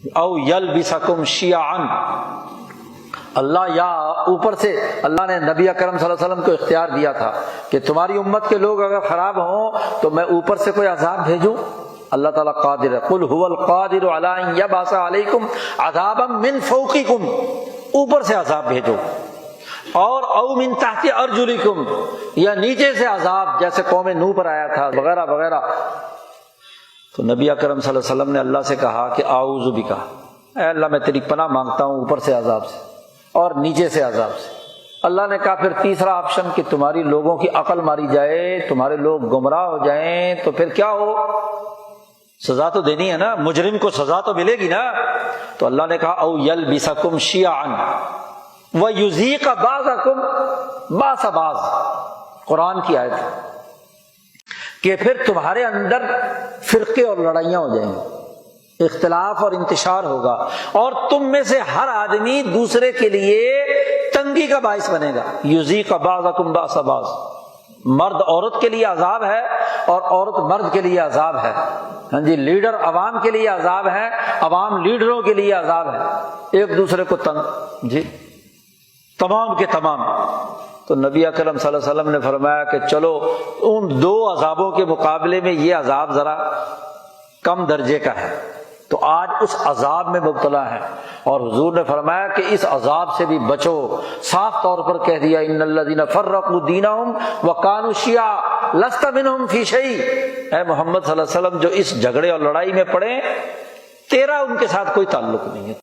او یلبسکم شیعا، اللہ یا اوپر سے اللہ نے نبی اکرم صلی اللہ علیہ وسلم کو اختیار دیا تھا کہ تمہاری امت کے لوگ اگر خراب ہوں تو میں اوپر سے کوئی عذاب بھیجوں؟ اللہ تعالیٰ قادر ہے، قل هو القادر علی ان یبعث علیکم عذابا من فوقکم، اوپر سے عذاب بھیجو، اور او من تحت ارجلکم، یا نیچے سے عذاب جیسے قوم نوح پر آیا تھا وغیرہ وغیرہ۔ تو نبی اکرم صلی اللہ علیہ وسلم نے اللہ سے کہا کہ اعوذ بک، اے اللہ میں تیری پناہ مانگتا ہوں اوپر سے عذاب سے اور نیچے سے عذاب سے۔ اللہ نے کہا پھر تیسرا آپشن کہ تمہاری لوگوں کی عقل ماری جائے، تمہارے لوگ گمراہ ہو جائیں تو پھر کیا ہو؟ سزا تو دینی ہے نا، مجرم کو سزا تو ملے گی نا۔ تو اللہ نے کہا او یلبسکم شیعا ویذیق بعضکم باس بعض، قرآن کی آیت ہے کہ پھر تمہارے اندر فرقے اور لڑائیاں ہو جائیں گی، اختلاف اور انتشار ہوگا، اور تم میں سے ہر آدمی دوسرے کے لیے تنگی کا باعث بنے گا۔ یذیق بعضکم باس بعض، مرد عورت کے لیے عذاب ہے اور عورت مرد کے لیے عذاب ہے، ہاں جی، لیڈر عوام کے لیے عذاب ہے، عوام لیڈروں کے لیے عذاب ہے، ایک دوسرے کو تنگ، جی تمام کے تمام۔ تو نبی اکرم صلی اللہ علیہ وسلم نے فرمایا کہ چلو ان دو عذابوں کے مقابلے میں یہ عذاب ذرا کم درجے کا ہے، تو آج اس عذاب میں مبتلا ہے، اور حضور نے فرمایا کہ اس عذاب سے بھی بچو، صاف طور پر کہہ دیا ان الذین فرقوا دینہم وکانوا شیعا لست منہم فی شیء، اے محمد صلی اللہ علیہ وسلم جو اس جھگڑے اور لڑائی میں پڑے تیرا ان کے ساتھ کوئی تعلق نہیں ہے،